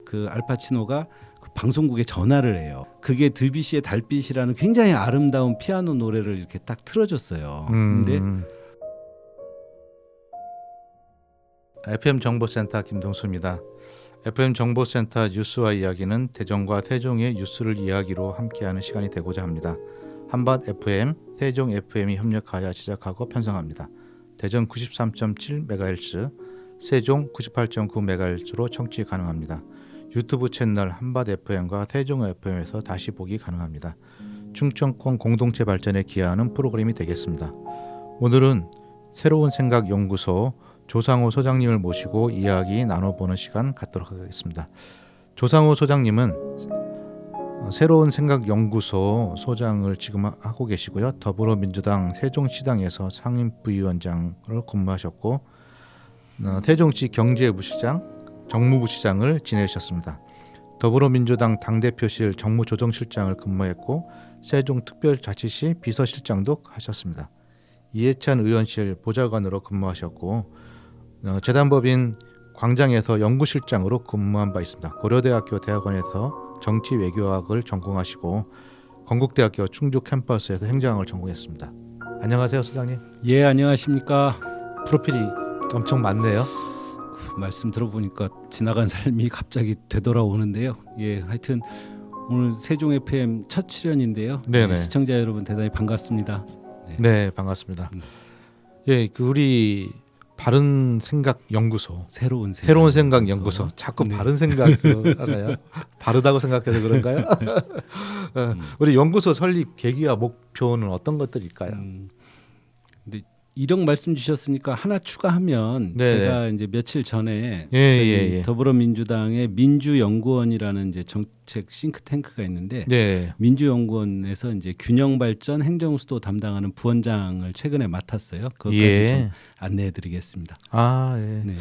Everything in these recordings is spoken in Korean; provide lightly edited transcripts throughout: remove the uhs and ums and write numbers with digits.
그 알파치노가 그 방송국에 전화를 해요. 그게 드뷔시의 달빛이라는 굉장히 아름다운 피아노 노래를 이렇게 딱 틀어줬어요. 근데 FM 정보센터 김동수입니다. FM 정보센터 뉴스와 이야기는 대전과 세종의 뉴스를 이야기로 함께하는 시간이 되고자 합니다. 한밭 FM, 세종 FM이 협력하여 제작하고 편성합니다. 대전 93.7MHz, 세종 98.9MHz로 청취 가능합니다. 유튜브 채널 한밭 FM과 세종 FM에서 다시 보기 가능합니다. 충청권 공동체 발전에 기여하는 프로그램이 되겠습니다. 오늘은 새로운 생각 연구소 조상호 소장님을 모시고 이야기 나눠보는 시간 갖도록 하겠습니다. 조상호 소장님은 새로운 생각 연구소 소장을 지금 하고 계시고요. 더불어민주당 세종시당에서 상임부위원장을 근무하셨고 세종시 경제부시장, 정무부시장을 지내셨습니다. 더불어민주당 당대표실 정무조정실장을 근무했고 세종특별자치시 비서실장도 하셨습니다. 이해찬 의원실 보좌관으로 근무하셨고 재단법인 광장에서 연구실장으로 근무한 바 있습니다. 고려대학교 대학원에서 정치외교학을 전공하시고 건국대학교 충주 캠퍼스에서 행정학을 전공했습니다. 안녕하세요, 소장님. 예, 안녕하십니까. 프로필이 엄청 많네요. 말씀 들어보니까 지나간 삶이 갑자기 되돌아오는데요. 예, 하여튼 오늘 세종 FM 첫 출연인데요. 네네. 시청자 여러분 대단히 반갑습니다. 네, 반갑습니다. 예, 그 우리 바른 생각 연구소, 새로운 생각 연구소. 자꾸 네. 바른 생각 알아요? 바르다고 생각해서 그런가요? 우리 연구소 설립 계기와 목표는 어떤 것들일까요? 근데 이런 말씀 주셨으니까 하나 추가하면 네. 제가 이제 며칠 전에 예, 저희 예. 더불어민주당의 민주연구원이라는 이제 정책 싱크탱크가 있는데 네. 민주연구원에서 이제 균형발전 행정수도 담당하는 부원장을 최근에 맡았어요. 그것까지 예. 좀 안내해드리겠습니다. 아, 예. 네,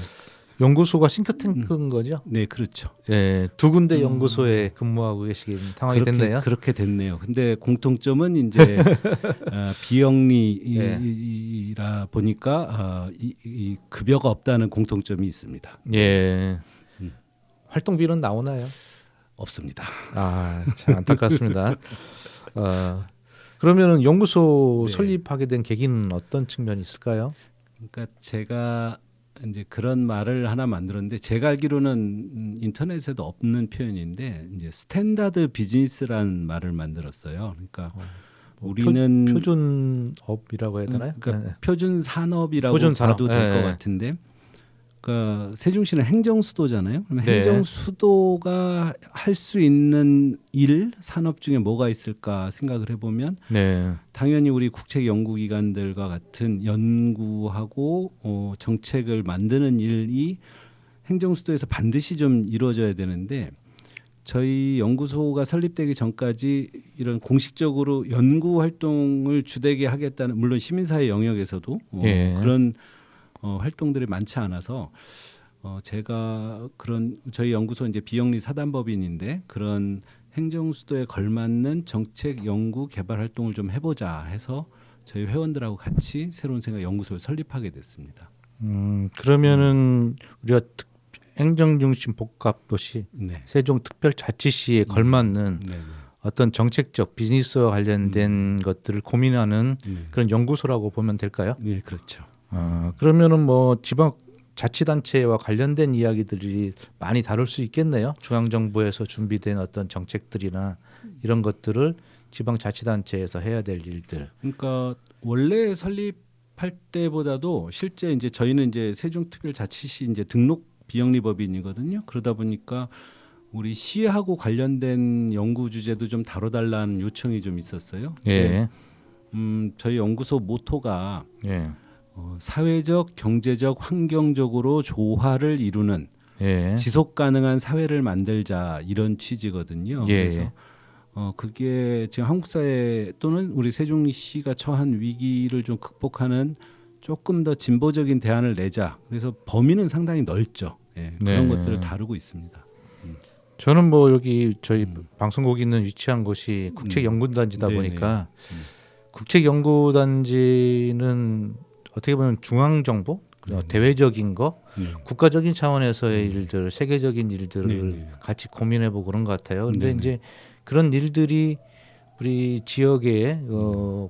연구소가 싱크탱크인 거죠? 네, 그렇죠. 예, 두 군데 연구소에 근무하고 계시긴 상황이 됐네요. 그렇게 됐네요. 근데 공통점은 이제 비영리라 보니까 이 급여가 없다는 공통점이 있습니다. 예. 활동비는 나오나요? 없습니다. 아, 참 안타깝습니다. 그러면은 연구소 네. 설립하게 된 계기는 어떤 측면이 있을까요? 그러니까 제가 이제 그런 말을 하나 만들었는데 제가 알기로는 인터넷에도 없는 표현인데 이제 스탠다드 비즈니스라는 말을 만들었어요. 그러니까 우리는 표준업이라고 해야 되나요? 그러니까 표준 산업이라고 표준 산업. 봐도 될 것 예. 같은데, 그러니까 세종시는 행정 수도잖아요. 그러면 네. 행정 수도가 할 수 있는 일 산업 중에 뭐가 있을까 생각을 해보면 네. 당연히 우리 국책 연구기관들과 같은 연구하고 정책을 만드는 일이 행정 수도에서 반드시 좀 이루어져야 되는데. 저희 연구소가 설립되기 전까지 이런 공식적으로 연구 활동을 주되게 하겠다는, 물론 시민사회 영역에서도 예. 그런 활동들이 많지 않아서 제가 그런 저희 연구소 이제 비영리 사단법인인데 그런 행정 수도에 걸맞는 정책 연구 개발 활동을 좀 해보자 해서 저희 회원들하고 같이 새로운 생각 연구소를 설립하게 됐습니다. 그러면은 우리가 행정중심 복합도시 네. 세종특별자치시에 걸맞는 네. 어떤 정책적 비즈니스와 관련된 것들을 고민하는 그런 연구소라고 보면 될까요? 네, 그렇죠. 그러면은 뭐 지방 자치단체와 관련된 이야기들이 많이 다룰 수 있겠네요. 중앙정부에서 준비된 어떤 정책들이나 이런 것들을 지방자치단체에서 해야 될 일들. 그러니까 원래 설립할 때보다도 실제 이제 저희는 이제 세종특별자치시 이제 등록 비영리법인이거든요. 그러다 보니까 우리 시하고 관련된 연구 주제도 좀 다뤄달라는 요청이 좀 있었어요. 예. 저희 연구소 모토가 예. 사회적, 경제적, 환경적으로 조화를 이루는 예. 지속 가능한 사회를 만들자 이런 취지거든요. 예. 그래서 그게 지금 한국 사회 또는 우리 세종시가 처한 위기를 좀 극복하는 조금 더 진보적인 대안을 내자. 그래서 범위는 상당히 넓죠. 예, 그런 네. 것들을 다루고 있습니다. 저는 뭐 여기 저희 방송국이 있는 위치한 곳이 국책연구단지다 네네. 보니까 국책연구단지는 어떻게 보면 중앙정부 대외적인 거, 네. 국가적인 차원에서의 일들, 세계적인 일들을 네. 같이 고민해보고 그런 것 같아요. 근데 네. 이제 그런 일들이 우리 지역의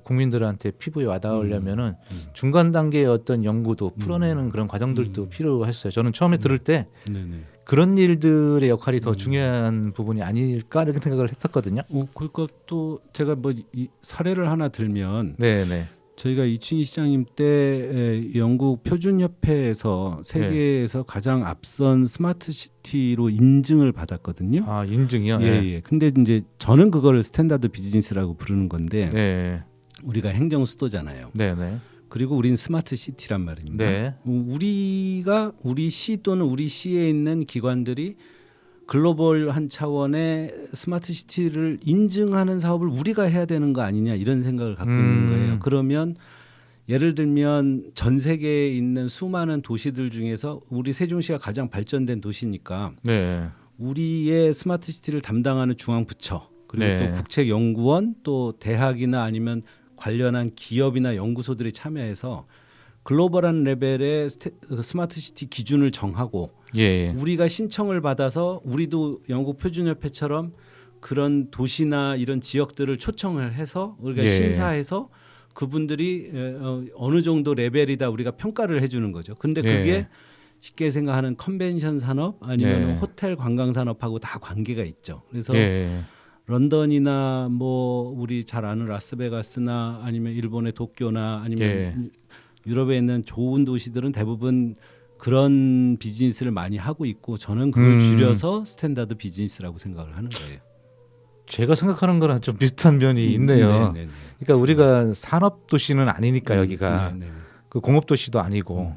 국민들한테 피부에 와닿으려면은 중간 단계의 어떤 연구도 풀어내는 그런 과정들도 필요했어요. 저는 처음에 들을 때 네. 네. 그런 일들의 역할이 더 중요한 부분이 아닐까 이렇게 생각을 했었거든요. 그러니까 또 제가 뭐 이 사례를 하나 들면 네네. 저희가 이춘희 시장님 때 영국 표준협회에서 세계에서 가장 앞선 스마트 시티로 인증을 받았거든요. 아 인증이요? 예. 근데 이제 저는 그걸 스탠다드 비즈니스라고 부르는 건데 네. 우리가 행정 수도잖아요. 네네. 그리고 우린 스마트 시티란 말입니다. 네. 우리 시 또는 우리 시에 있는 기관들이 글로벌한 차원의 스마트 시티를 인증하는 사업을 우리가 해야 되는 거 아니냐 이런 생각을 갖고 있는 거예요. 그러면 예를 들면 전 세계에 있는 수많은 도시들 중에서 우리 세종시가 가장 발전된 도시니까 네. 우리의 스마트 시티를 담당하는 중앙 부처 그리고 네. 또 국책연구원 또 대학이나 아니면 관련한 기업이나 연구소들이 참여해서 글로벌한 레벨의 스마트 시티 기준을 정하고 예. 우리가 신청을 받아서 우리도 영국 표준협회처럼 그런 도시나 이런 지역들을 초청을 해서 우리가 예. 심사해서 그분들이 어느 정도 레벨이다 우리가 평가를 해주는 거죠. 근데 그게 예. 쉽게 생각하는 컨벤션 산업 아니면 예. 호텔 관광 산업하고 다 관계가 있죠. 그래서 예. 런던이나 뭐 우리 잘 아는 라스베가스나 아니면 일본의 도쿄나 아니면 예. 유럽에 있는 좋은 도시들은 대부분 그런 비즈니스를 많이 하고 있고 저는 그걸 줄여서 스탠다드 비즈니스라고 생각을 하는 거예요. 제가 생각하는 거랑 좀 비슷한 면이 있네요. 네네네. 그러니까 우리가 산업 도시는 아니니까 여기가 네네. 그 공업 도시도 아니고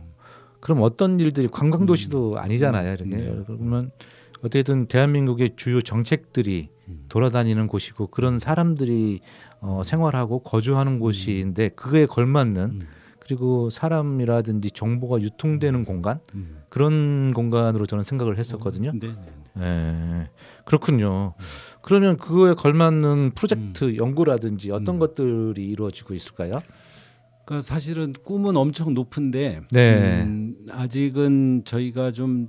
그럼 어떤 일들이 관광 도시도 아니잖아요. 이렇게 네. 그러면 어쨌든 대한민국의 주요 정책들이 돌아다니는 곳이고 그런 사람들이 생활하고 거주하는 곳인데 그거에 걸맞는 그리고 사람이라든지 정보가 유통되는 공간 그런 공간으로 저는 생각을 했었거든요. 네네. 예, 그렇군요. 그러면 그거에 걸맞는 프로젝트 연구라든지 어떤 것들이 이루어지고 있을까요? 그러니까 사실은 꿈은 엄청 높은데 네. 아직은 저희가 좀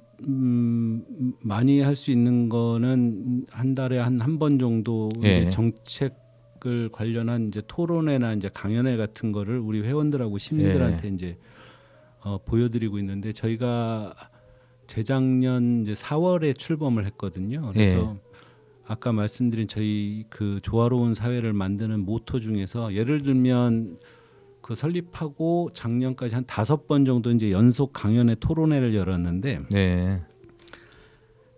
많이 할 수 있는 거는 한 달에 한 번 정도 예. 이제 정책을 관련한 이제 토론회나 이제 강연회 같은 거를 우리 회원들하고 시민들한테 이제 보여드리고 있는데 저희가 재작년 이제 4월에 출범을 했거든요. 그래서 아까 말씀드린 저희 그 조화로운 사회를 만드는 모토 중에서 예를 들면 그 설립하고 작년까지 한 5번 정도 이제 연속 강연회 토론회를 열었는데 네.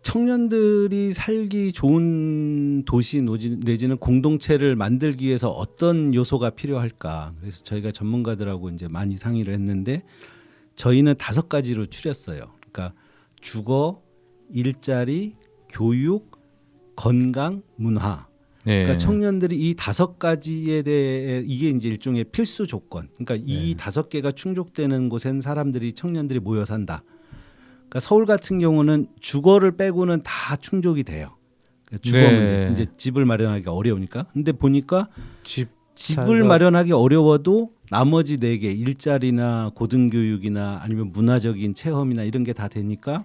청년들이 살기 좋은 도시 내지는 공동체를 만들기 위해서 어떤 요소가 필요할까? 그래서 저희가 전문가들하고 이제 많이 상의를 했는데 저희는 5가지로 추렸어요. 그러니까 주거, 일자리, 교육, 건강, 문화. 네. 그러니까 청년들이 이 5가지에 대해 이게 이제 일종의 필수 조건. 그러니까 이 5개가 충족되는 곳엔 사람들이 청년들이 모여 산다. 그러니까 서울 같은 경우는 주거를 빼고는 다 충족이 돼요. 그러니까 주거 문제, 이제 집을 마련하기 어려우니까. 근데 보니까 집을 마련하기 어려워도 나머지 4개 일자리나 고등교육이나 아니면 문화적인 체험이나 이런 게 다 되니까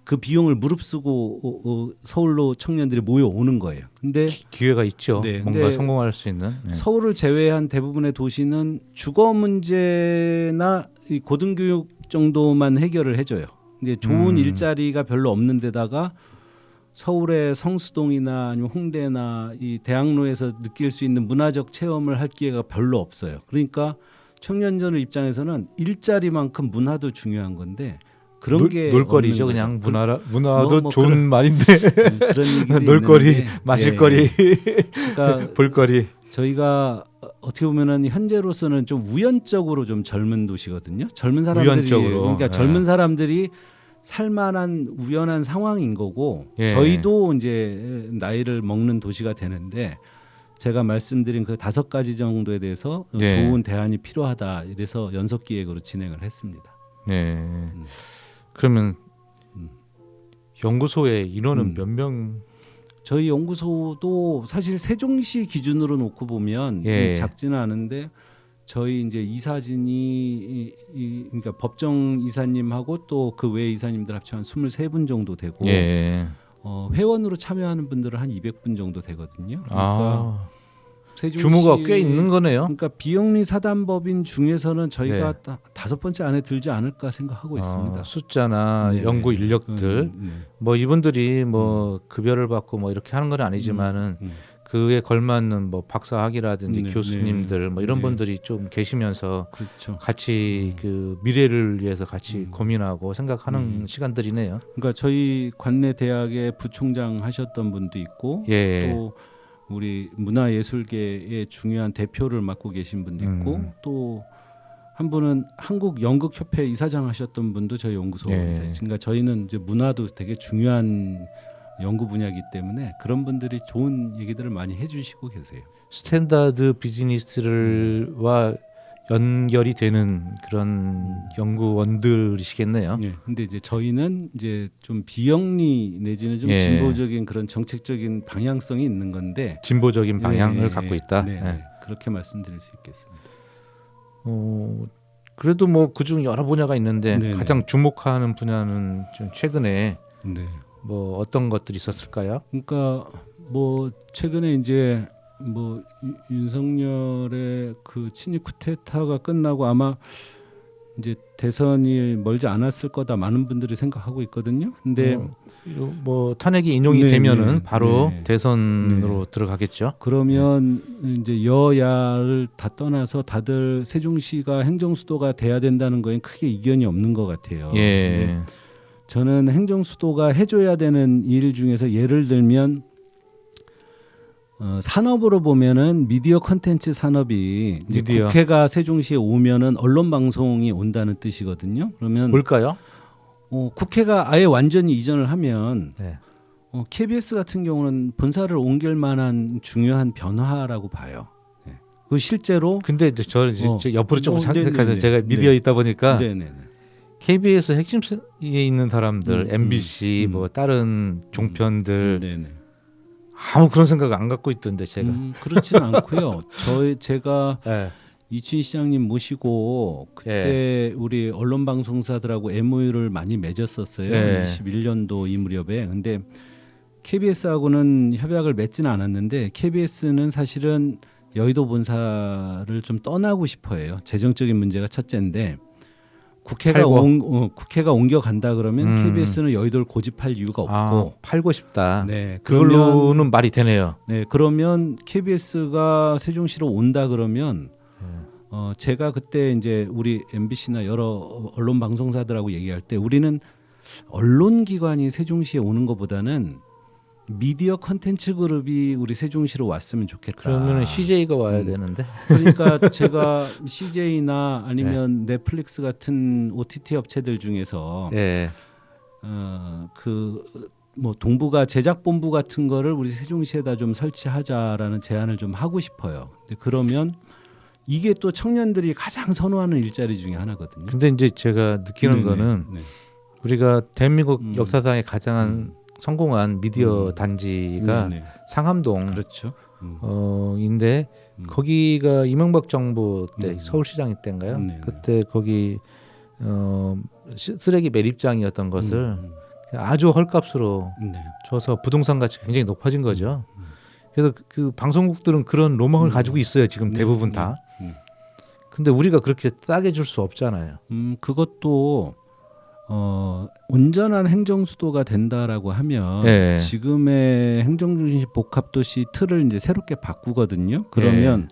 그 비용을 무릅쓰고 서울로 청년들이 모여오는 거예요. 근데 기회가 있죠. 네, 뭔가 근데 성공할 수 있는. 네. 서울을 제외한 대부분의 도시는 주거 문제나 이 고등교육 정도만 해결을 해줘요. 이제 좋은 일자리가 별로 없는 데다가 서울의 성수동이나 아니면 홍대나 이 대학로에서 느낄 수 있는 문화적 체험을 할 기회가 별로 없어요. 그러니까 청년들 입장에서는 일자리만큼 문화도 중요한 건데 그런 게 놀거리죠. 없는 그냥 거죠. 문화도 뭐 좋은 말인데 그런 얘기도 놀거리, 있는데, 마실거리, 그러니까 볼거리. 저희가 어떻게 보면은 현재로서는 좀 우연적으로 좀 젊은 도시거든요. 젊은 사람들이 우연적으로. 그러니까 젊은 사람들이 살만한 우연한 상황인 거고 저희도 이제 나이를 먹는 도시가 되는데 제가 말씀드린 그 5가지 정도에 대해서 좋은 대안이 필요하다. 이래서 연속 기획으로 진행을 했습니다. 네. 그러면 연구소의 인원은 몇 명? 저희 연구소도 사실 세종시 기준으로 놓고 보면 작지는 않은데 저희 이제 이사진이 그러니까 법정 이사님하고 또 그 외 이사님들 합쳐 한 23분 정도 되고 예. 회원으로 참여하는 분들은 한 200분 정도 되거든요. 그러니까 아, 세종시 규모가 꽤 있는 거네요. 그러니까 비영리 사단법인 중에서는 저희가 네. 5번째 안에 들지 않을까 생각하고 있습니다. 숫자나 네. 연구 인력들 뭐 이분들이 뭐 급여를 받고 뭐 이렇게 하는 건 아니지만은 그에 걸맞는 뭐 박사학위라든지 네, 교수님들 뭐 이런 네. 분들이 좀 계시면서 그렇죠. 같이 그 미래를 위해서 같이 고민하고 생각하는 음. 시간들이네요. 그러니까 저희 관내 대학의 부총장 하셨던 분도 있고 예. 또 우리 문화예술계의 중요한 대표를 맡고 계신 분도 있고 또 한 분은 한국 연극협회 이사장 하셨던 분도 저희 연구소 예. 이사예요. 그러니까 저희는 이제 문화도 되게 중요한 연구 분야이기 때문에 그런 분들이 좋은 얘기들을 많이 해주시고 계세요. 스탠다드 비즈니스를와 연결이 되는 그런 연구원들이시겠네요. 예. 근데 이제 저희는 이제 좀 비영리 내지는 좀 예. 진보적인 그런 정책적인 방향성이 있는 건데 진보적인 방향을 예, 갖고 있다. 네, 예. 네. 그렇게 말씀드릴 수 있겠습니다. 그래도 뭐 그중 여러 분야가 있는데 네네. 가장 주목하는 분야는 좀 최근에 네. 뭐 어떤 것들이 있었을까요? 그러니까 뭐 최근에 이제 뭐 윤석열의 그 친일 쿠데타가 끝나고 아마 이제 대선이 멀지 않았을 거다 많은 분들이 생각하고 있거든요. 근데 뭐 탄핵이 인용이 네, 되면은 네, 바로 네. 대선으로 들어가겠죠. 그러면 이제 여야를 다 떠나서 다들 세종시가 행정수도가 돼야 된다는 거에 크게 이견이 없는 것 같아요. 근데 예. 저는 행정수도가 해줘야 되는 일 중에서 예를 들면 산업으로 보면은 미디어 컨텐츠 산업이 이제 미디어. 국회가 세종시에 오면은 언론 방송이 온다는 뜻이거든요. 그러면 뭘까요? 국회가 아예 완전히 이전을 하면 네. KBS 같은 경우는 본사를 옮길 만한 중요한 변화라고 봐요. 네. 그 실제로 근데 이제 저 옆으로 좀 생각해서 네네네. 제가 미디어에 있다 보니까 네네네. KBS 핵심에 있는 사람들, MBC 뭐 다른 종편들 네네. 아무 그런 생각 안 갖고 있던데 제가. 그렇지는 않고요. 제가 예. 이춘희 시장님 모시고 그때 우리 언론 방송사들하고 MOU를 많이 맺었었어요. 예. 21년도 이 무렵에. 근데 KBS하고는 협약을 맺지는 않았는데 KBS는 사실은 여의도 본사를 좀 떠나고 싶어해요. 재정적인 문제가 첫째인데 국회가 옮겨간다 그러면 KBS는 여의도를 고집할 이유가 없고 팔고 싶다. 네, 그걸로는 말이 되네요. 네, 그러면 KBS가 세종시로 온다 그러면 제가 그때 이제 우리 MBC나 여러 언론 방송사들하고 얘기할 때 우리는 언론 기관이 세종시에 오는 것보다는 미디어 컨텐츠 그룹이 우리 세종시로 왔으면 좋겠다. 그러면 CJ가 와야 되는데. 그러니까 제가 CJ나 아니면 넷플릭스 같은 OTT 업체들 중에서 예. 뭐 동부가 제작본부 같은 거를 우리 세종시에다 좀 설치하자라는 제안을 좀 하고 싶어요. 근데 그러면 이게 또 청년들이 가장 선호하는 일자리 중에 하나거든요. 근데 이제 제가 느끼는 거는 우리가 대한민국 역사상에 가장 성공한 미디어 단지가 상암동. 그렇죠. 인데 거기가 이명박 정부 때 서울시장 때인가요? 네네. 그때 거기 쓰레기 매립장이었던 것을 아주 헐값으로 줘서 부동산 가치가 굉장히 높아진 거죠. 그래서 그 방송국들은 그런 로망을 가지고 있어요. 지금 대부분 다. 근데 우리가 그렇게 싸게 줄 수 없잖아요. 그것도 온전한 행정수도가 된다라고 하면 네. 지금의 행정중심 복합도시 틀을 이제 새롭게 바꾸거든요. 그러면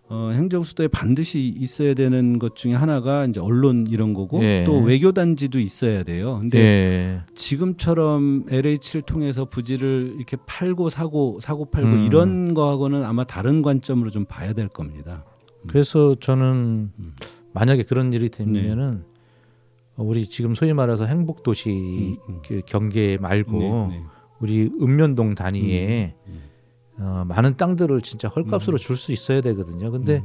행정수도에 반드시 있어야 되는 것 중에 하나가 이제 언론 이런 거고 또 외교단지도 있어야 돼요. 근데 지금처럼 LH를 통해서 부지를 이렇게 팔고 사고 팔고 이런 거하고는 아마 다른 관점으로 좀 봐야 될 겁니다. 그래서 저는 만약에 그런 일이 되면은 우리 지금 소위 말해서 행복도시 그 경계 말고 우리 읍면동 단위에 많은 땅들을 진짜 헐값으로 줄 수 있어야 되거든요. 근데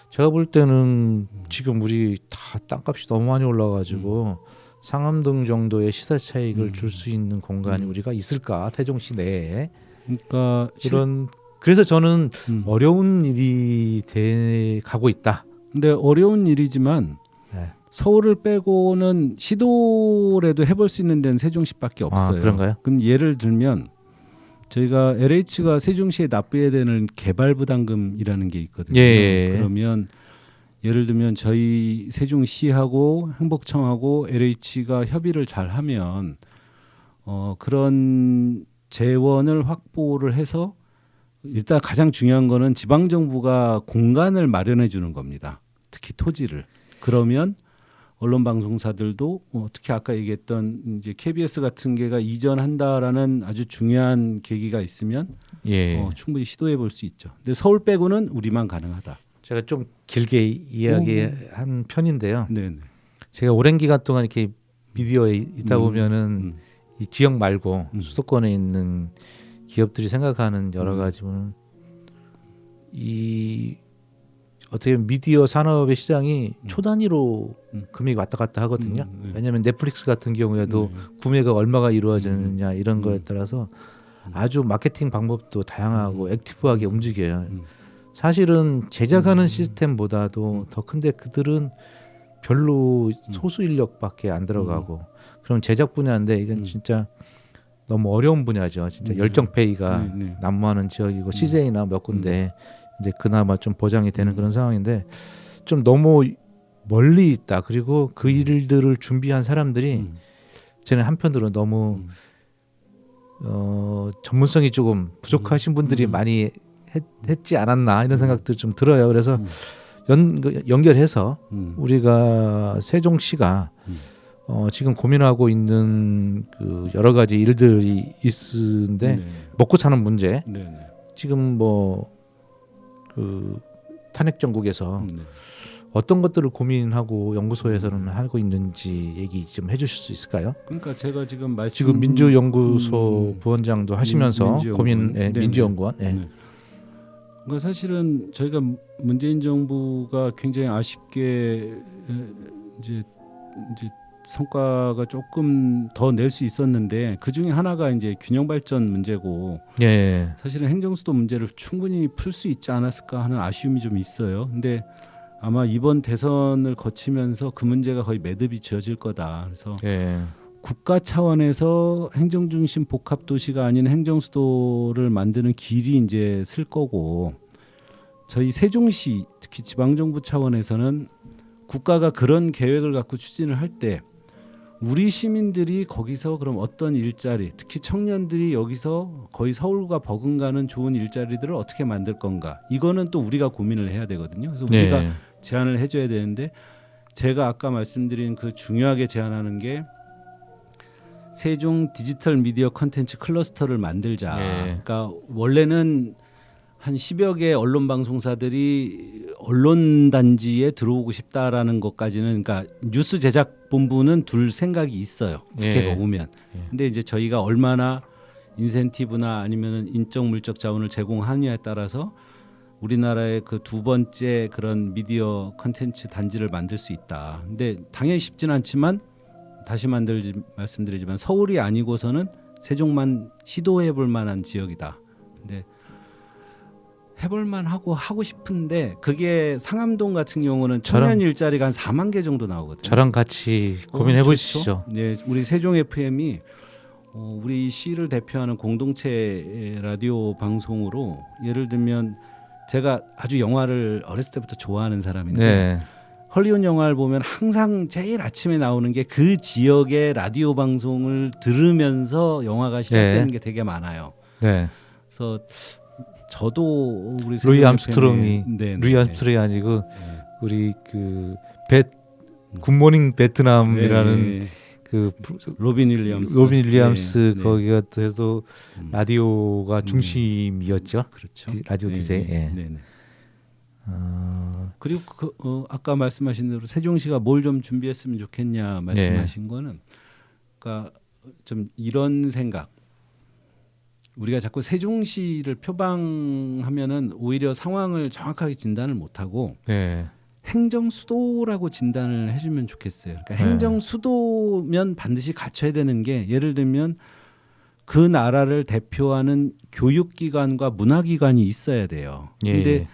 제가 볼 때는 지금 우리 다 땅값이 너무 많이 올라가지고 상암동 정도의 시세 차익을 줄 수 있는 공간이 우리가 있을까? 태종시 내에 그러니까 그런 그래서 저는 어려운 일이 돼 가고 있다. 근데 어려운 일이지만 네. 서울을 빼고는 시도라도 해볼 수 있는 데는 세종시밖에 없어요. 그런가요? 그럼 예를 들면 저희가 LH가 세종시에 납부해야 되는 개발부담금이라는 게 있거든요. 예. 그러면 예를 들면 저희 세종시하고 행복청하고 LH가 협의를 잘하면 그런 재원을 확보를 해서 일단 가장 중요한 거는 지방 정부가 공간을 마련해 주는 겁니다. 특히 토지를. 그러면 언론 방송사들도 특히 아까 얘기했던 이제 KBS 같은 게가 이전한다라는 아주 중요한 계기가 있으면 예. 충분히 시도해 볼 수 있죠. 근데 서울 빼고는 우리만 가능하다. 제가 좀 길게 이야기한 편인데요. 네. 제가 오랜 기간 동안 이렇게 미디어에 있다 보면은 이 지역 말고 수도권에 있는 기업들이 생각하는 여러 가지는 이 어떻게 보면 미디어 산업의 시장이 초 단위로 금액이 왔다 갔다 하거든요. 네. 왜냐하면 넷플릭스 같은 경우에도 구매가 얼마가 이루어지느냐 이런 거에 따라서 아주 마케팅 방법도 다양하고 액티브하게 움직여요. 사실은 제작하는 시스템보다도 더 큰데 그들은 별로 소수 인력밖에 안 들어가고 그럼 제작 분야인데 이건 진짜 너무 어려운 분야죠. 진짜 열정페이가 난무하는 지역이고 CJ나 몇 군데 이제 그나마 좀 보장이 되는 그런 상황인데 좀 너무 멀리 있다. 그리고 그 일들을 준비한 사람들이 저는 한편으로는 너무 전문성이 조금 부족하신 분들이 많이 했지 않았나 이런 생각도 좀 들어요. 그래서 연결해서 우리가 세종시가 지금 고민하고 있는 그 여러 가지 일들이 있는데 먹고 사는 문제 지금 뭐 그 탄핵 정국에서 어떤 것들을 고민하고 연구소에서는 하고 있는지 얘기 좀 해주실 수 있을까요? 그러니까 제가 지금 지금 민주연구소 부원장도 하시면서 민주연구원. 그러니까 사실은 저희가 문재인 정부가 굉장히 아쉽게 이제 성과가 조금 더 낼 수 있었는데 그 중에 하나가 이제 균형 발전 문제고 사실은 행정수도 문제를 충분히 풀 수 있지 않았을까 하는 아쉬움이 좀 있어요. 근데 아마 이번 대선을 거치면서 그 문제가 거의 매듭이 지어질 거다. 그래서 국가 차원에서 행정중심 복합도시가 아닌 행정수도를 만드는 길이 이제 쓸 거고 저희 세종시 특히 지방정부 차원에서는 국가가 그런 계획을 갖고 추진을 할 때 우리 시민들이 거기서 그럼 어떤 일자리 특히 청년들이 여기서 거의 서울과 버금가는 좋은 일자리들을 어떻게 만들 건가 이거는 또 우리가 고민을 해야 되거든요. 그래서 우리가 제안을 해줘야 되는데 제가 아까 말씀드린 그 중요하게 제안하는 게 세종 디지털 미디어 컨텐츠 클러스터를 만들자. 그러니까 원래는 한 10여 개 언론 방송사들이 언론 단지에 들어오고 싶다라는 것까지는 그러니까 뉴스 제작 본부는 둘 생각이 있어요. 국회가 오면. 근데 이제 저희가 얼마나 인센티브나 아니면은 인적 물적 자원을 제공하느냐에 따라서 우리나라의 그 두 번째 그런 미디어 컨텐츠 단지를 만들 수 있다. 근데 당연히 쉽지는 않지만 다시 말씀드리지만 서울이 아니고서는 세종만 시도해 볼 만한 지역이다. 근데 해볼만 하고 싶은데 그게 상암동 같은 경우는 청년 일자리가 한 4만 개 정도 나오거든요. 저랑 같이 고민해 보시죠. 네, 우리 세종 FM이 우리 시를 대표하는 공동체 라디오 방송으로 예를 들면 제가 아주 영화를 어렸을 때부터 좋아하는 사람인데 헐리우드 영화를 보면 항상 제일 아침에 나오는 게 그 지역의 라디오 방송을 들으면서 영화가 시작되는 게 되게 많아요. 그래서 저도 우리 루이 암스트롱이 루이 암스트롱이 아니고 우리 그 굿모닝 베트남이라는 그 로빈 윌리엄스 거기가 그래도 라디오가 중심이었죠. 그렇죠. 라디오 DJ. 그리고 아까 말씀하신 대로 세종시가 뭘 좀 준비했으면 좋겠냐 말씀하신 거는 그러니까 좀 이런 생각. 우리가 자꾸 세종시를 표방하면은 오히려 상황을 정확하게 진단을 못하고 행정 수도라고 진단을 해주면 좋겠어요. 그러니까 행정 수도면 반드시 갖춰야 되는 게 예를 들면 그 나라를 대표하는 교육기관과 문화기관이 있어야 돼요. 예. 근데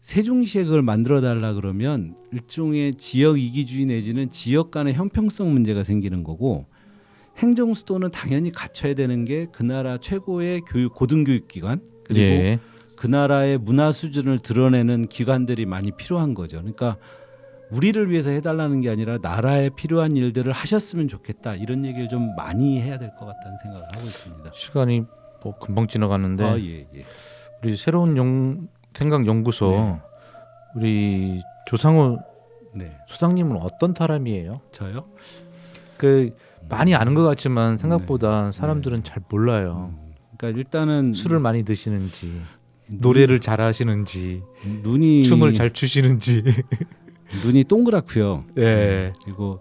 세종시에 그걸 만들어 달라 그러면 일종의 지역 이기주의 내지는 지역 간의 형평성 문제가 생기는 거고, 행정수도는 당연히 갖춰야 되는 게 그 나라 최고의 고등교육기관, 그리고 예. 그 나라의 문화 수준을 드러내는 기관들이 많이 필요한 거죠. 그러니까 우리를 위해서 해달라는 게 아니라 나라에 필요한 일들을 하셨으면 좋겠다, 이런 얘기를 좀 많이 해야 될 것 같다는 생각을 하고 있습니다. 시간이 뭐 금방 지나가는데 예, 예. 우리 새로운 생각연구소 네. 우리 조상우 네, 소장님은 어떤 사람이에요? 저요? 그 많이 아는 것 같지만 생각보다 사람들은 잘 몰라요. 그러니까 일단은 술을 많이 드시는지, 노래를 잘하시는지, 눈이 춤을 잘 추시는지. 눈이 동그랗고요. 예. 그리고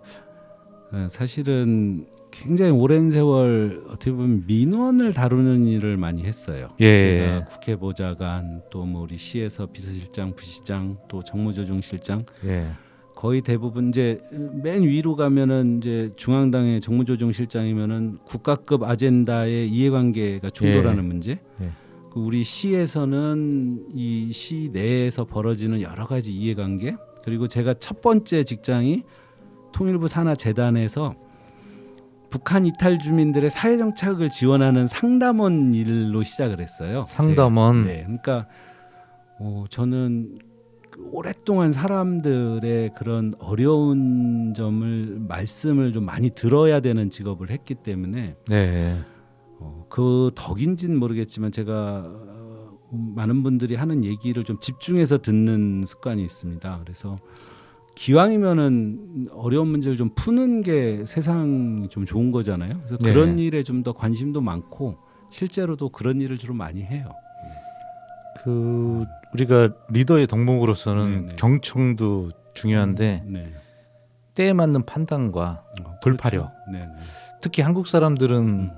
사실은 굉장히 오랜 세월 어떻게 보면 민원을 다루는 일을 많이 했어요. 예. 제가 국회 보좌관, 또 뭐 우리 시에서 비서실장, 부시장, 또 정무조정실장, 예. 거의 대부분 이제 맨 위로 가면은 이제 중앙당의 정무조정실장이면은 국가급 아젠다의 이해관계가 충돌하는 문제. 예. 그 우리 시에서는 이 시 내에서 벌어지는 여러 가지 이해관계. 그리고 제가 첫 번째 직장이 통일부 산하재단에서 북한 이탈 주민들의 사회정착을 지원하는 상담원 일로 시작을 했어요. 상담원. 네, 그러니까 저는 오랫동안 사람들의 그런 어려운 점을 말씀을 좀 많이 들어야 되는 직업을 했기 때문에 네. 그 덕인지는 모르겠지만 제가 많은 분들이 하는 얘기를 좀 집중해서 듣는 습관이 있습니다. 그래서 기왕이면은 어려운 문제를 좀 푸는 게 세상이 좀 좋은 거잖아요. 그래서 네. 그런 일에 좀 더 관심도 많고 실제로도 그런 일을 주로 많이 해요. 그 우리가 리더의 덕목으로서는 네네. 경청도 중요한데 네. 때에 맞는 판단과 돌파력. 그렇죠. 네. 특히 한국 사람들은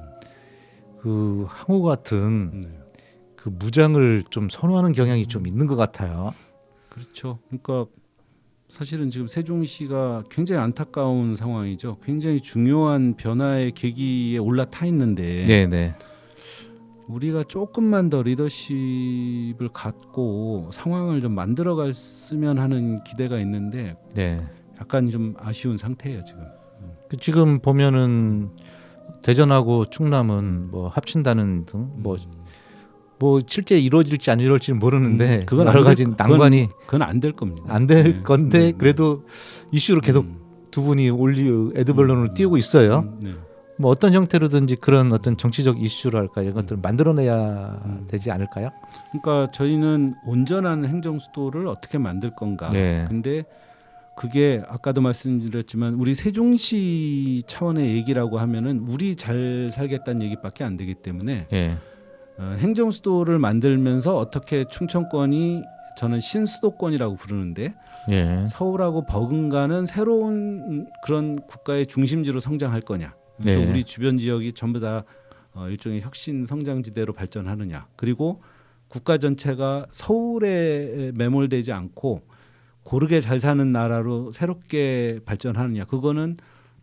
그 항우 같은 네. 그 무장을 좀 선호하는 경향이 좀 있는 것 같아요. 그렇죠. 그러니까 사실은 지금 세종시가 굉장히 안타까운 상황이죠. 굉장히 중요한 변화의 계기에 올라타 있는데 네네. 우리가 조금만 더 리더십을 갖고 상황을 좀 만들어갔으면 하는 기대가 있는데 네. 약간 좀 아쉬운 상태예요 지금. 그 지금 보면은 대전하고 충남은 뭐 합친다는 등 뭐 실제 이루어질지 안 이루어질지 모르는데 그건 여러 안 가지 될 난관이 그건 안 될 겁니다. 안 될 네. 건데 그래도 이슈를 계속 두 분이 에드벌론을 띄우고 있어요. 네. 뭐 어떤 형태로든지 그런 어떤 정치적 이슈랄까 이런 것들을 만들어내야 되지 않을까요? 그러니까 저희는 온전한 행정 수도를 어떻게 만들 건가. 네. 근데 그게 아까도 말씀드렸지만 우리 세종시 차원의 얘기라고 하면은 우리 잘 살겠다는 얘기밖에 안 되기 때문에 예. 행정 수도를 만들면서 어떻게 충청권이 저는 신수도권이라고 부르는데 예. 서울하고 버금가는 새로운 그런 국가의 중심지로 성장할 거냐. 그래서 네. 우리 주변 지역이 전부 다 일종의 혁신 성장지대로 발전하느냐. 그리고 국가 전체가 서울에 매몰되지 않고 고르게 잘 사는 나라로 새롭게 발전하느냐. 그거는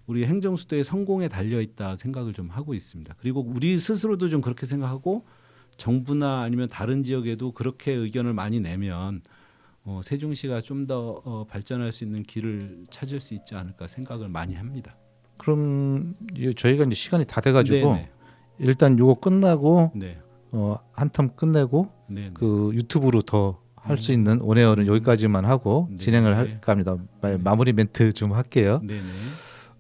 우리 행정수도의 성공에 달려 있다 생각을 좀 하고 있습니다. 그리고 우리 스스로도 좀 그렇게 생각하고 정부나 아니면 다른 지역에도 그렇게 의견을 많이 내면 세종시가 좀 더 발전할 수 있는 길을 찾을 수 있지 않을까 생각을 많이 합니다. 그럼 저희가 이제 시간이 다 돼가지고 네네. 일단 요거 끝나고 네. 한 텀 끝내고 네. 그 유튜브로 더 할 수 있는 온에어는 여기까지만 하고 네. 진행을 할까 합니다. 마무리 멘트 좀 할게요. 네네.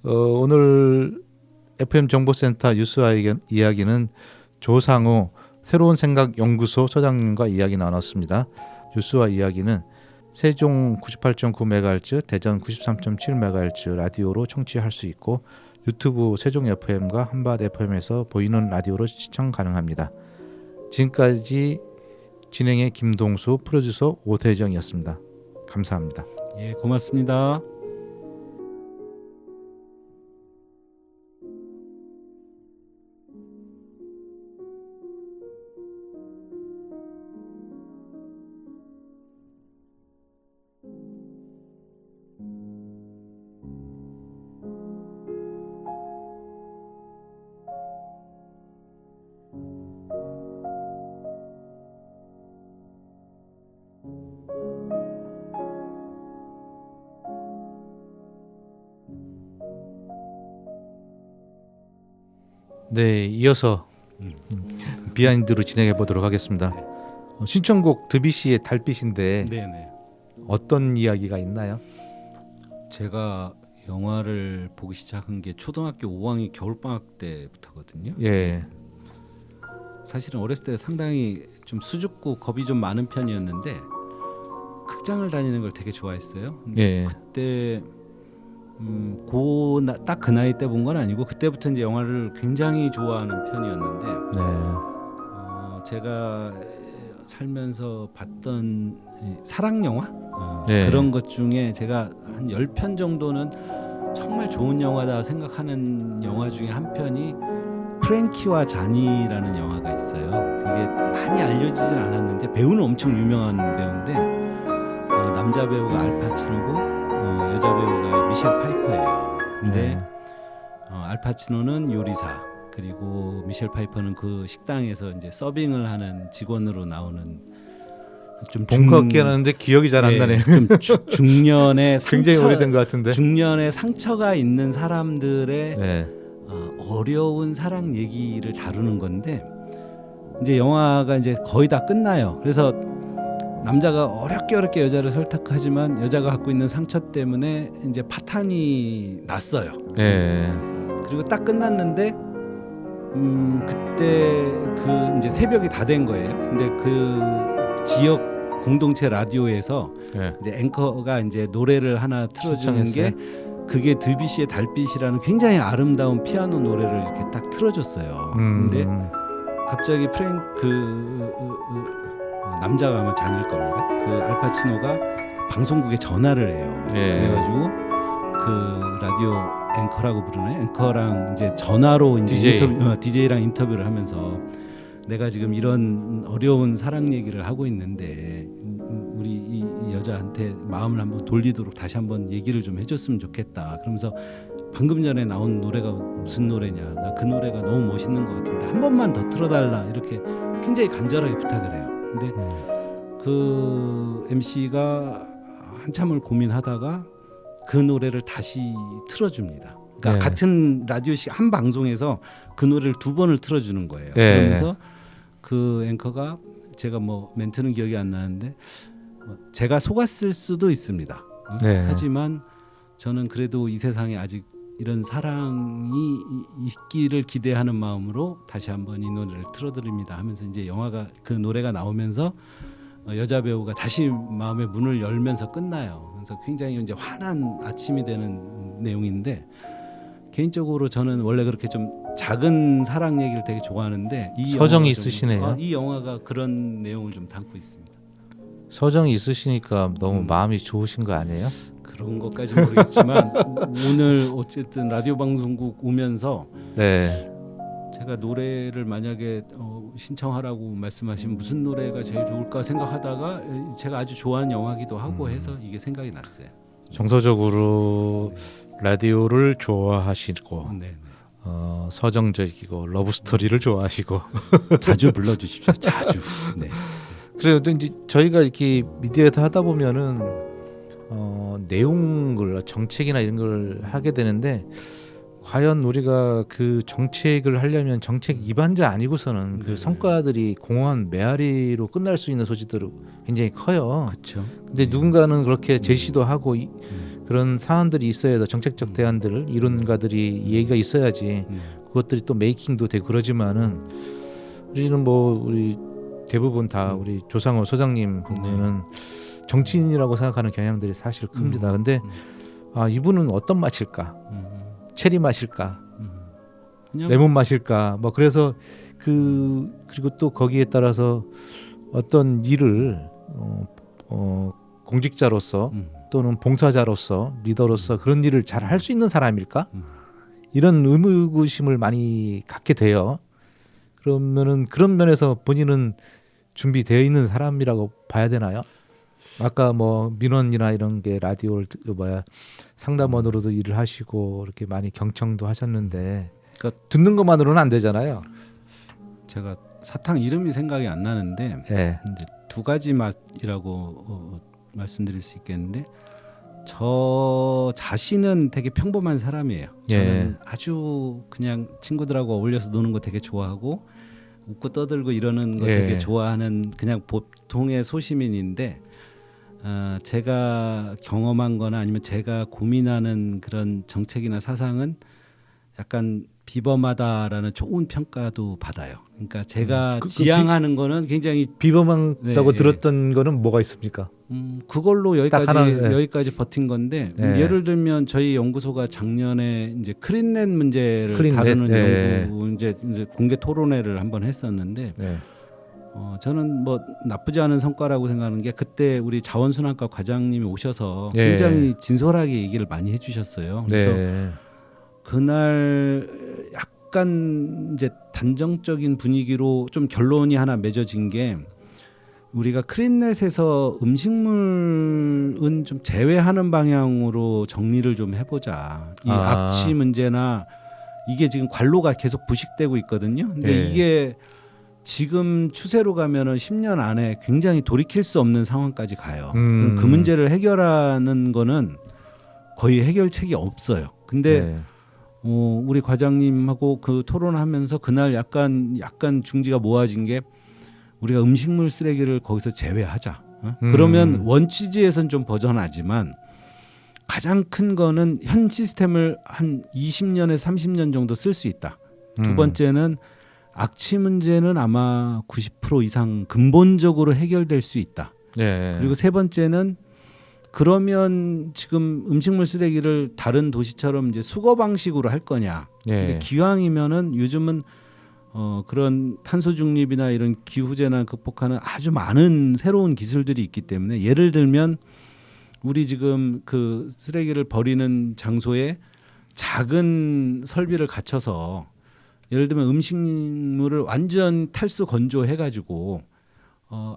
오늘 FM 정보센터 유스와 이야기는 조상우 새로운 생각 연구소 소장님과 이야기 나눴습니다. 유스와 이야기는 세종 98.9MHz, 대전 93.7MHz 라디오로 청취할 수 있고 유튜브 세종 FM과 한밭 FM에서 보이는 라디오로 시청 가능합니다. 지금까지 진행의 김동수, 프로듀서 오태정이었습니다. 감사합니다. 예, 고맙습니다. 네, 이어서 비하인드로 진행해 보도록 하겠습니다. 네. 신청곡 드뷔시의 달빛인데 네네. 어떤 이야기가 있나요? 제가 영화를 보기 시작한 게 초등학교 5학년 겨울방학 때부터거든요. 예, 사실은 어렸을 때 상당히 좀 수줍고 겁이 좀 많은 편이었는데 극장을 다니는 걸 되게 좋아했어요. 근데 예, 그때 딱 그 나이 때 본 건 아니고 그때부터 이제 영화를 굉장히 좋아하는 편이었는데 네, 제가 살면서 봤던 사랑 영화 네. 그런 것 중에 제가 한 10편 정도는 정말 좋은 영화다 생각하는 영화 중에 한 편이 프랭키와 자니라는 영화가 있어요. 그게 많이 알려지진 않았는데 배우는 엄청 유명한 배우인데 남자 배우가 알파치노고 여자 배우가 미셸 파이퍼예요. 근데 네. 알파치노는 요리사 그리고 미셸 파이퍼는 그 식당에서 이제 서빙을 하는 직원으로 나오는 좀 본 것 같긴 하는데 기억이 잘 안 나네요. 좀 중년의 굉장히 오래된 것 같은데. 중년의 상처가 있는 사람들의 네, 어려운 사랑 얘기를 다루는 건데 이제 영화가 이제 거의 다 끝나요. 그래서 남자가 어렵게 여자를 설득하지만 여자가 갖고 있는 상처 때문에 이제 파탄이 났어요. 예, 그리고 딱 끝났는데 그때 그 이제 새벽이 다 된 거예요. 근데 그 지역 공동체 라디오에서 예. 이제 앵커가 이제 노래를 하나 틀어주는 게 신청했어요? 그게 드뷔시의 달빛이라는 굉장히 아름다운 피아노 노래를 이렇게 딱 틀어줬어요. 근데 갑자기 남자가 아마 잔일 겁니다. 그 알파치노가 방송국에 전화를 해요. 예. 그래가지고 그 라디오 앵커라고 부르나요? 앵커랑 이제 전화로 이제 DJ. DJ랑 인터뷰를 하면서 내가 지금 이런 어려운 사랑 얘기를 하고 있는데 우리 이 여자한테 마음을 한번 돌리도록 다시 한번 얘기를 좀 해줬으면 좋겠다. 그러면서 방금 전에 나온 노래가 무슨 노래냐? 나 그 노래가 너무 멋있는 것 같은데 한 번만 더 틀어달라. 이렇게 굉장히 간절하게 부탁을 해요. 근데 그 MC가 한참을 고민하다가 그 노래를 다시 틀어줍니다. 그러니까 네. 같은 라디오식 한 방송에서 그 노래를 2번을 틀어주는 거예요. 네. 그러면서 그 앵커가 제가 뭐 멘트는 기억이 안 나는데 제가 속았을 수도 있습니다. 네. 하지만 저는 그래도 이 세상에 아직 이런 사랑이 있기를 기대하는 마음으로 다시 한번 이 노래를 틀어드립니다 하면서 이제 영화가 그 노래가 나오면서 여자 배우가 다시 마음의 문을 열면서 끝나요. 그래서 굉장히 이제 환한 아침이 되는 내용인데 개인적으로 저는 원래 그렇게 좀 작은 사랑 얘기를 되게 좋아하는데 이 서정이 영화가 있으시네요. 이 영화가 그런 내용을 좀 담고 있습니다. 서정이 있으시니까 너무 마음이 좋으신 거 아니에요? 그런 것까지 모르겠지만 오늘 어쨌든 라디오 방송국 오면서 네. 제가 노래를 만약에 신청하라고 말씀하시면 무슨 노래가 제일 좋을까 생각하다가 제가 아주 좋아하는 영화기도 하고 해서 이게 생각이 났어요. 정서적으로 라디오를 좋아하시고 네, 서정적이고 러브 스토리를 좋아하시고 자주 불러주십시오. 자주. 네. 그래요. 이제 저희가 이렇게 미디어에서 하다 보면은 내용을 정책이나 이런 걸 하게 되는데 과연 우리가 그 정책을 하려면 정책 위반자 아니고서는 그 네. 성과들이 공허한 메아리로 끝날 수 있는 소지들이 굉장히 커요. 그렇죠. 근데 누군가는 그렇게 제시도 하고 그런 사안들이 있어야 더 정책적 대안들을 이론가들이 얘기가 있어야지 그것들이 또 메이킹도 되고 그러지만은 우리는 뭐 우리 대부분 다 우리 조상호 소장님 보면은 정치인이라고 생각하는 경향들이 사실 큽니다. 근데 이분은 어떤 맛일까? 체리 맛일까? 그냥 레몬 맛일까? 뭐 그래서 그리고 또 거기에 따라서 어떤 일을 공직자로서 또는 봉사자로서 리더로서 그런 일을 잘 할 수 있는 사람일까? 이런 의무의구심을 많이 갖게 돼요. 그러면은 그런 면에서 본인은 준비되어 있는 사람이라고 봐야 되나요? 아까 뭐 민원이나 이런 게 라디오를 상담원으로도 일을 하시고 이렇게 많이 경청도 하셨는데 그러니까 듣는 것만으로는 안 되잖아요. 제가 사탕 이름이 생각이 안 나는데 예. 이제 두 가지 맛이라고 말씀드릴 수 있겠는데 저 자신은 되게 평범한 사람이에요. 저는 아주 그냥 친구들하고 어울려서 노는 거 되게 좋아하고 웃고 떠들고 이러는 거 되게 좋아하는 그냥 보통의 소시민인데 제가 경험한 거나 아니면 제가 고민하는 그런 정책이나 사상은 약간 비범하다라는 좋은 평가도 받아요. 그러니까 제가 지향하는 거는 굉장히 비범하다고 들었던 거는 뭐가 있습니까? 그걸로 여기까지 버틴 건데 예를 들면 저희 연구소가 작년에 이제 크린넷 문제를 다루는 연구 이제 공개 토론회를 한번 했었는데 저는 뭐 나쁘지 않은 성과라고 생각하는 게 그때 우리 자원순환과 과장님이 오셔서 굉장히 진솔하게 얘기를 많이 해주셨어요. 그래서 그날 약간 이제 단정적인 분위기로 좀 결론이 하나 맺어진 게 우리가 크린넷에서 음식물은 좀 제외하는 방향으로 정리를 좀 해보자. 이 악취 문제나 이게 지금 관로가 계속 부식되고 있거든요. 근데 이게 지금 추세로 가면은 10년 안에 굉장히 돌이킬 수 없는 상황까지 가요. 그 문제를 해결하는 거는 거의 해결책이 없어요. 근데 우리 과장님하고 그 토론하면서 그날 약간 중지가 모아진 게 우리가 음식물 쓰레기를 거기서 제외하자. 그러면 원취지에선 좀 벗어나지만 가장 큰 거는 현 시스템을 한 20년에 30년 정도 쓸 수 있다. 두 번째는 악취 문제는 아마 90% 이상 근본적으로 해결될 수 있다. 그리고 세 번째는 그러면 지금 음식물 쓰레기를 다른 도시처럼 이제 수거 방식으로 할 거냐. 근데 기왕이면은 요즘은 그런 탄소 중립이나 이런 기후 재난 극복하는 아주 많은 새로운 기술들이 있기 때문에 예를 들면 우리 지금 그 쓰레기를 버리는 장소에 작은 설비를 갖춰서 예를 들면 음식물을 완전 탈수 건조해 가지고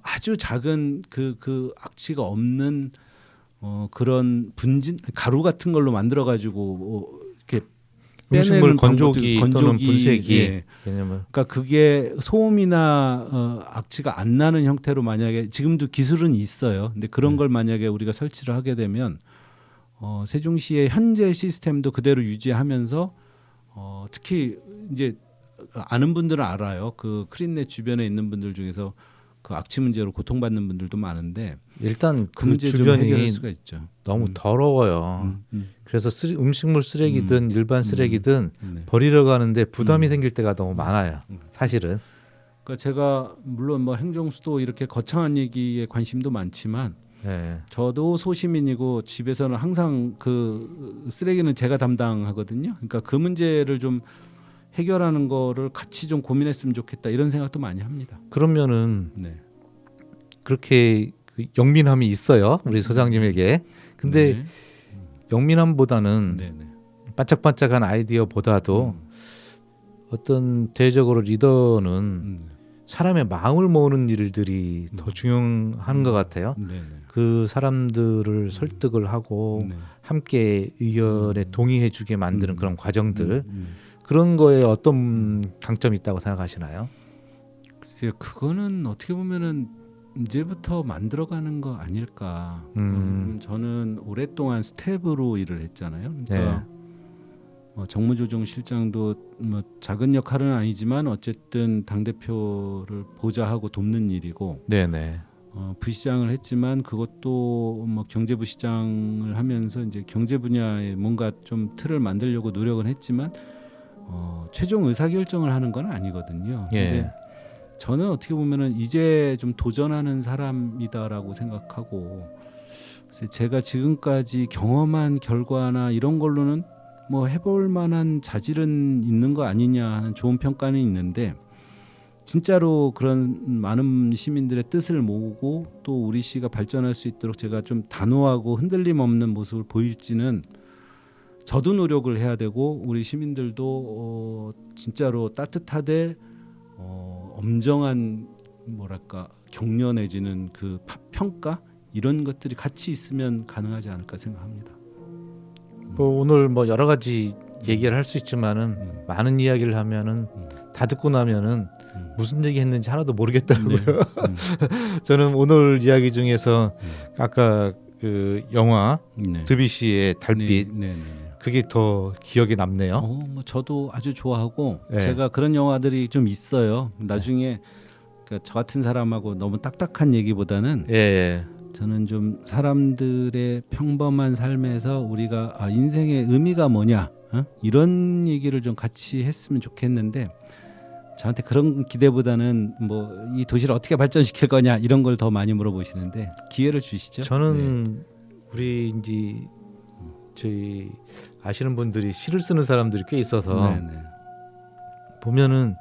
아주 작은 그 악취가 없는 그런 분진 가루 같은 걸로 만들어 가지고 이렇게 음식물 건조기 또는 분쇄기 그러니까 그게 소음이나 악취가 안 나는 형태로 만약에 지금도 기술은 있어요. 근데 그런 걸 만약에 우리가 설치를 하게 되면 세종시의 현재 시스템도 그대로 유지하면서 특히 이제 아는 분들은 알아요. 그 크린넷 주변에 있는 분들 중에서 그 악취 문제로 고통받는 분들도 많은데 일단 그 문제 좀 해결할 수가 있죠. 너무 더러워요. 그래서 음식물 쓰레기든 일반 쓰레기든 버리러 가는데 부담이 생길 때가 너무 많아요. 사실은. 그러니까 제가 물론 뭐 행정수도 이렇게 거창한 얘기에 관심도 많지만 저도 소시민이고 집에서는 항상 그 쓰레기는 제가 담당하거든요. 그러니까 그 문제를 좀 해결하는 거를 같이 좀 고민했으면 좋겠다 이런 생각도 많이 합니다. 그러면은 그렇게 영민함이 있어요. 우리 소장님에게. 근데 영민함보다는 반짝반짝한 아이디어보다도 어떤 대외적으로 리더는 사람의 마음을 모으는 일들이 더 중요한 것 같아요. 그 사람들을 설득을 하고 함께 의견에 동의해 주게 만드는 그런 과정들 그런 거에 어떤 강점이 있다고 생각하시나요? 글쎄요, 그거는 어떻게 보면은 이제부터 만들어가는 거 아닐까. 저는 오랫동안 스텝으로 일을 했잖아요. 그러니까 정무조정실장도 뭐 작은 역할은 아니지만 어쨌든 당 대표를 보좌하고 돕는 일이고, 부시장을 했지만 그것도 뭐 경제부시장을 하면서 이제 경제 분야에 뭔가 좀 틀을 만들려고 노력은 했지만 최종 의사결정을 하는 건 아니거든요. 근데 저는 어떻게 보면은 이제 좀 도전하는 사람이다라고 생각하고, 제가 지금까지 경험한 결과나 이런 걸로는 뭐 해볼 만한 자질은 있는 거 아니냐 하는 좋은 평가는 있는데, 진짜로 그런 많은 시민들의 뜻을 모으고 또 우리 시가 발전할 수 있도록 제가 좀 단호하고 흔들림 없는 모습을 보일지는 저도 노력을 해야 되고 우리 시민들도 진짜로 따뜻하되 엄정한 뭐랄까 격려 내지는 그 평가 이런 것들이 같이 있으면 가능하지 않을까 생각합니다. 뭐 오늘 뭐 여러 가지 얘기를 할 수 있지만은 많은 이야기를 하면은 다 듣고 나면은 무슨 얘기했는지 하나도 모르겠더라고요. 저는 오늘 이야기 중에서 아까 그 영화 네. 드뷔시의 달빛 네, 네, 네. 그게 더 기억에 남네요. 뭐 저도 아주 좋아하고 네. 제가 그런 영화들이 좀 있어요. 나중에 그러니까 저 같은 사람하고 너무 딱딱한 얘기보다는 예, 예. 저는 좀 사람들의 평범한 삶에서 우리가 인생의 의미가 뭐냐 이런 얘기를 좀 같이 했으면 좋겠는데 저한테 그런 기대보다는 뭐 이 도시를 어떻게 발전시킬 거냐 이런 걸 더 많이 물어보시는데 기회를 주시죠. 저는 우리 이제 저희 아시는 분들이 시를 쓰는 사람들이 꽤 있어서 네, 네. 보면은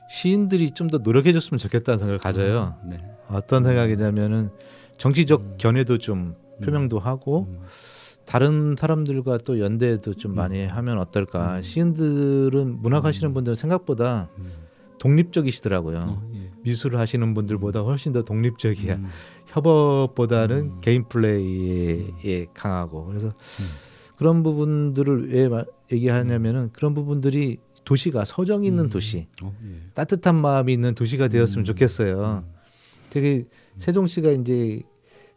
시인들이 좀 더 노력해줬으면 좋겠다는 생각을 가져요. 네. 어떤 생각이냐면은 정치적 견해도 좀 표명도 하고 다른 사람들과 또 연대도 좀 많이 하면 어떨까. 시인들은 문학하시는 분들은 생각보다 독립적이시더라고요. 예. 미술을 하시는 분들보다 훨씬 더 독립적이야. 협업보다는 개인 플레이에 강하고 그래서 그런 부분들을 왜 얘기하냐면은 그런 부분들이 도시가 서정이 있는 도시, 예. 따뜻한 마음이 있는 도시가 되었으면 좋겠어요. 되게 세종시가 이제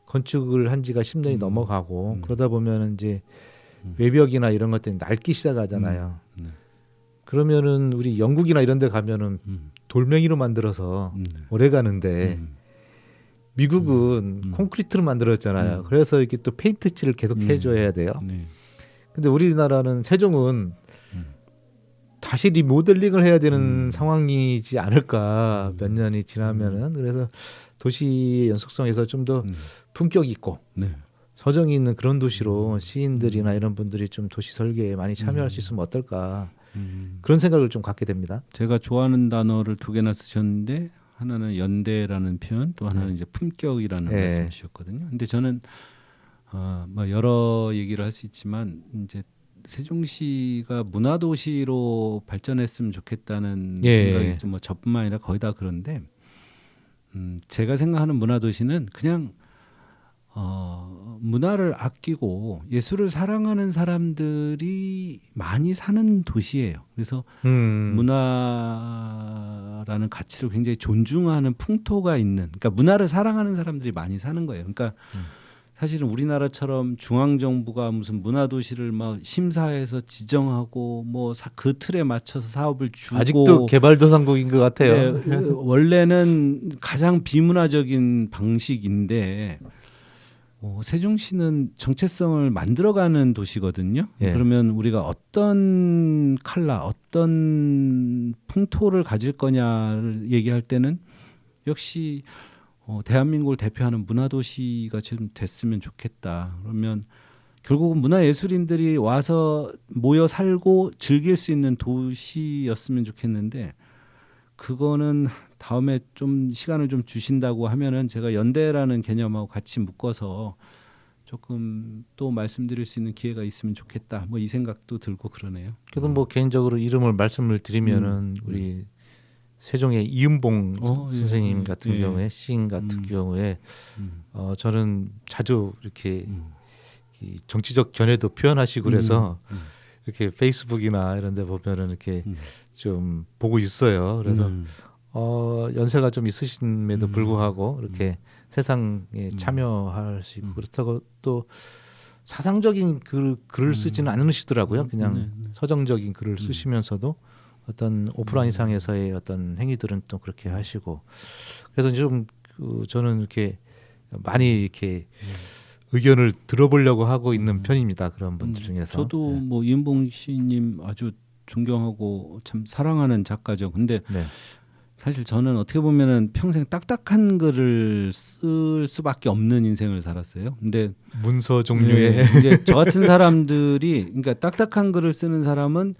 건축을 한 지가 10년이 넘어가고 그러다 보면 이제 외벽이나 이런 것들이 낡기 시작하잖아요. 네. 그러면은 우리 영국이나 이런 데 가면은 돌멩이로 만들어서 오래 가는데 미국은 콘크리트로 만들었잖아요. 그래서 이렇게 또 페인트 칠을 계속 해줘야 돼요. 네. 근데 우리나라는 세종은 다시 리모델링을 해야 되는 상황이지 않을까 몇 년이 지나면은. 그래서 도시의 연속성에서 좀 더 품격 있고 네. 서정이 있는 그런 도시로 시인들이나 이런 분들이 좀 도시 설계에 많이 참여할 수 있으면 어떨까 그런 생각을 좀 갖게 됩니다. 제가 좋아하는 단어를 두 개나 쓰셨는데 하나는 연대라는 표현, 또 하나는 이제 품격이라는 네. 말씀이셨거든요. 근데 저는 뭐 여러 얘기를 할 수 있지만 이제 세종시가 문화도시로 발전했으면 좋겠다는 예. 생각이 좀 뭐 저뿐만 아니라 거의 다 그런데 제가 생각하는 문화도시는 그냥 문화를 아끼고 예술을 사랑하는 사람들이 많이 사는 도시예요. 그래서 문화라는 가치를 굉장히 존중하는 풍토가 있는, 그러니까 문화를 사랑하는 사람들이 많이 사는 거예요. 그러니까 사실은 우리나라처럼 중앙 정부가 무슨 문화도시를 막 심사해서 지정하고 뭐 그 틀에 맞춰서 사업을 주고 아직도 개발도상국인 것 같아요. 네, 원래는 가장 비문화적인 방식인데 세종시는 정체성을 만들어가는 도시거든요. 예. 그러면 우리가 어떤 컬러, 어떤 풍토를 가질 거냐를 얘기할 때는 역시 대한민국을 대표하는 문화도시가 좀 됐으면 좋겠다. 그러면 결국은 문화예술인들이 와서 모여 살고 즐길 수 있는 도시였으면 좋겠는데 그거는 다음에 좀 시간을 좀 주신다고 하면은 제가 연대라는 개념하고 같이 묶어서 조금 또 말씀드릴 수 있는 기회가 있으면 좋겠다. 뭐 이 생각도 들고 그러네요. 그래도 뭐 개인적으로 이름을 말씀을 드리면은 우리 세종의 이은봉 선생님 예, 같은 예. 경우에 시인 같은 경우에 저는 자주 이렇게 이 정치적 견해도 표현하시고 그래서 이렇게 페이스북이나 이런 데 보면은 이렇게 좀 보고 있어요. 그래서 연세가 좀 있으심에도 불구하고 이렇게 세상에 참여할 수 있고 그렇다고 또 사상적인 글을 쓰지는 않으시더라고요. 그냥 서정적인 글을 쓰시면서도 어떤 오프라인상에서의 어떤 행위들은 또 그렇게 하시고 그래서 좀 저는 이렇게 많이 이렇게 의견을 들어보려고 하고 있는 편입니다. 그런 분들 중에서. 저도 뭐 이은봉 시인님 아주 존경하고 참 사랑하는 작가죠. 근데 네. 사실 저는 어떻게 보면은 평생 딱딱한 글을 쓸 수밖에 없는 인생을 살았어요. 근데 문서 종류의 이제 저 같은 사람들이 그러니까 딱딱한 글을 쓰는 사람은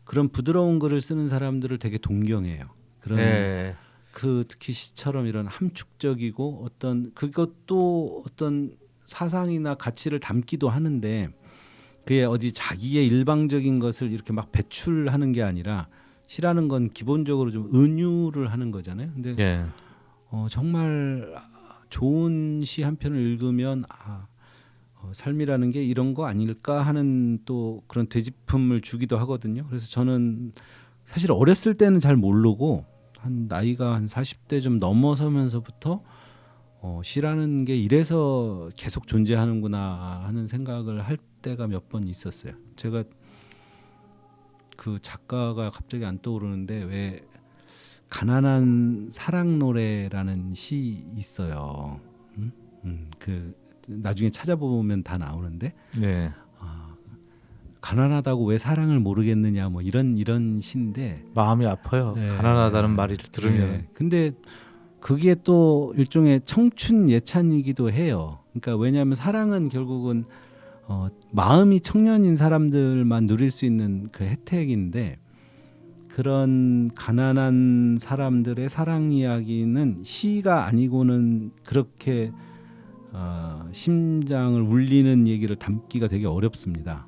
그런 부드러운 글을 쓰는 사람들을 되게 동경해요. 그런 네. 그 특히 시처럼 이런 함축적이고 어떤 그것도 어떤 사상이나 가치를 담기도 하는데 그게 어디 자기의 일방적인 것을 이렇게 막 배출하는 게 아니라 시라는 건 기본적으로 좀 은유를 하는 거잖아요. 근데 예. 정말 좋은 시 한 편을 읽으면 삶이라는 게 이런 거 아닐까 하는 또 그런 되짚음을 주기도 하거든요. 그래서 저는 사실 어렸을 때는 잘 모르고 한 나이가 한 40대 좀 넘어서면서부터 시라는 게 이래서 계속 존재하는구나 하는 생각을 할 때가 몇 번 있었어요. 제가 그 작가가 갑자기 안 떠오르는데 왜 가난한 사랑 노래라는 시 있어요. 그 나중에 찾아보면 다 나오는데 네. 가난하다고 왜 사랑을 모르겠느냐 뭐 이런 시인데 마음이 아파요. 네. 가난하다는 말을 들으면. 네. 근데 그게 또 일종의 청춘 예찬이기도 해요. 그러니까 왜냐하면 사랑은 결국은 마음이 청년인 사람들만 누릴 수 있는 그 혜택인데 그런 가난한 사람들의 사랑 이야기는 시가 아니고는 그렇게 심장을 울리는 얘기를 담기가 되게 어렵습니다.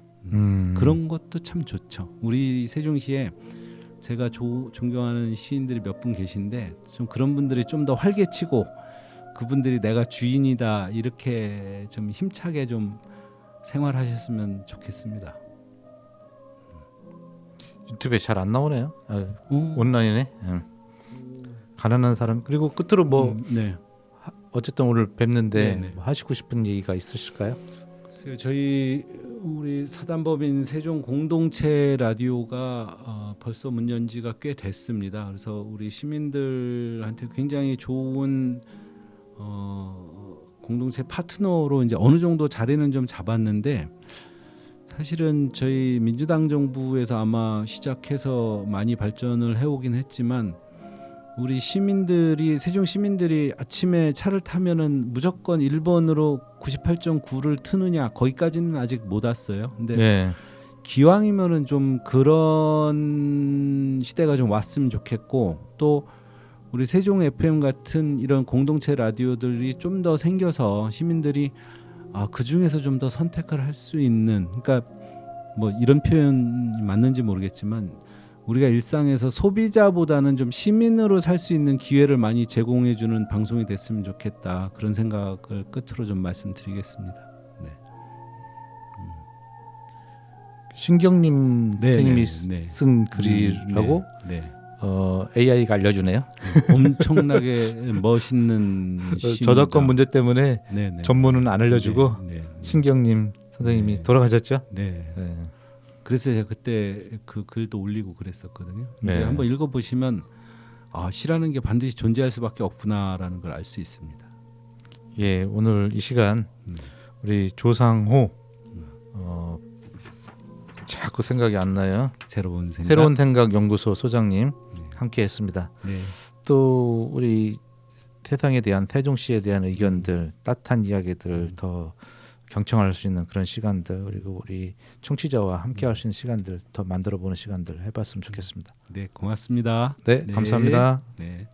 그런 것도 참 좋죠. 우리 세종시에 제가 존경하는 시인들이 몇 분 계신데 좀 그런 분들이 좀 더 활개치고 그분들이 내가 주인이다 이렇게 좀 힘차게 좀 생활하셨으면 좋겠습니다. 유튜브에 잘 안 나오네요. 온라인에. 가난한 사람 그리고 끝으로 뭐 네. 어쨌든 오늘 뵙는데 네네. 뭐 하시고 싶은 얘기가 있으실까요? 글쎄요, 우리 사단법인 세종 공동체 라디오가 벌써 문 연 지가 꽤 됐습니다. 그래서 우리 시민들한테 굉장히 좋은 공동체 파트너로 이제 어느 정도 자리는 좀 잡았는데 사실은 저희 민주당 정부에서 아마 시작해서 많이 발전을 해오긴 했지만 우리 시민들이 세종 시민들이 아침에 차를 타면은 무조건 1번으로 98.9를 트느냐 거기까지는 아직 못 왔어요. 근데 네. 기왕이면은 좀 그런 시대가 좀 왔으면 좋겠고 또 우리 세종 FM 같은 이런 공동체 라디오들이 좀 더 생겨서 시민들이 그 중에서 좀 더 선택을 할 수 있는 그러니까 뭐 이런 표현이 맞는지 모르겠지만 우리가 일상에서 소비자보다는 좀 시민으로 살 수 있는 기회를 많이 제공해 주는 방송이 됐으면 좋겠다. 그런 생각을 끝으로 좀 말씀드리겠습니다. 네. 신경님 네, 선생님이 네. 쓴 글이라고 네. AI가 알려주네요. 엄청나게 멋있는 시입니다. 저작권 문제 때문에 네. 전문은 안 알려주고 네. 신경님 선생님이 네. 돌아가셨죠? 네. 네. 그래서 제가 그때 그 글도 올리고 그랬었거든요. 근데 네. 한번 읽어보시면 시라는 게 반드시 존재할 수밖에 없구나라는 걸 알 수 있습니다. 예, 오늘 이 시간 우리 조상호 자꾸 생각이 안 나요. 새로운 생각 연구소 소장님 함께했습니다. 네. 또 우리 세상에 대한 세종시에 대한 의견들, 따뜻한 이야기들을 더 경청할 수 있는 그런 시간들 그리고 우리 청취자와 함께할 수 있는 시간들 더 만들어보는 시간들 해봤으면 좋겠습니다. 네, 고맙습니다. 네, 감사합니다. 네.